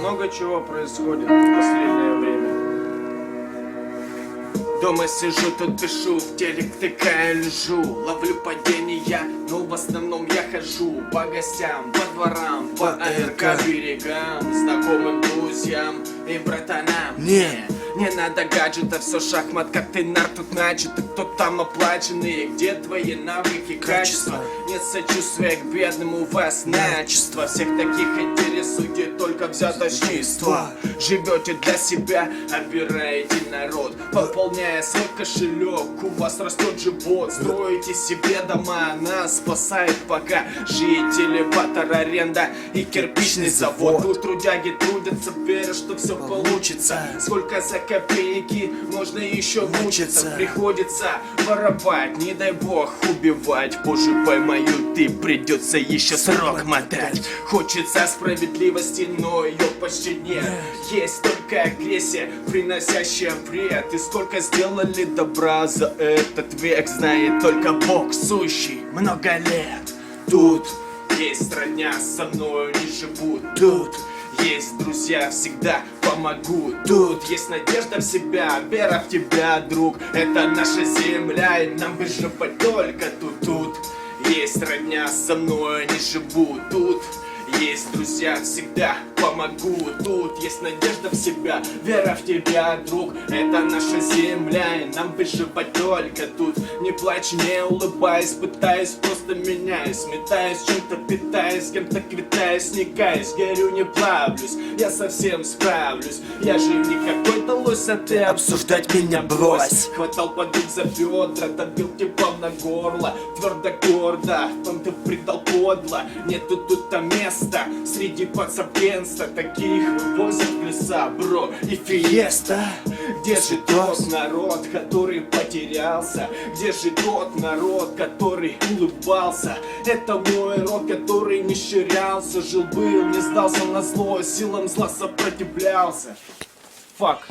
Много чего происходит в последнее время. Дома сижу, тут пишу, в телек втыкаю, лежу. Ловлю падения, но в основном я хожу по гостям, по дворам, по АРК берегам, знакомым друзьям и братанам. Не надо гаджетов, все шахмат, как ты нар тут начато. Кто там оплаченный, где твои навыки, качества? Нет сочувствия к бедным, у вас начество. Всех таких интересует только взяточничество. Живете для себя, обираете народ, пополняя свой кошелек, у вас растет живот. Строите себе дома, нас спасает пока жители, элеватор, аренда и кирпичный завод. Тут трудяги трудятся, верят, что все получится. Сколько за копейки можно еще мучиться. Приходится воровать, не дай бог убивать. Позже поймают, и придется еще срок мотать. Хочется справедливости, но ее почти нет. Есть только агрессия, приносящая вред. И сколько сделали добра за этот век, знает только Бог, сущий много лет. Тут есть родня, со мною не живут. Тут есть друзья, всегда помогут. Тут есть надежда в себя, вера в тебя, друг. Это наша земля, и нам выживать только тут. Тут есть родня, со мной не живут. Тут есть друзья, всегда помогут. Тут есть надежда в себя, вера в тебя, друг. Это наша земля, и нам выживать только тут. Не плачь, не улыбайся, пытаюсь, просто меняюсь. Метаюсь, чем-то питаюсь, с кем-то квитаюсь, не каюсь. Горю, не плавлюсь, я совсем справлюсь. Я же не какой-то лось, а ты обсуждать меня брось. Хватал подруг за бедра, добил теплом на горло. Твердо, гордо, потом ты предал подло. Нету тут-то места среди подсобенства. Таких вывозят в леса, бро, и фиеста. Где же тот народ, который потерялся? Где же тот народ, который улыбался? Это мой род, который не ширялся. Жил-был, не сдался на зло, силам зла сопротивлялся. Фак.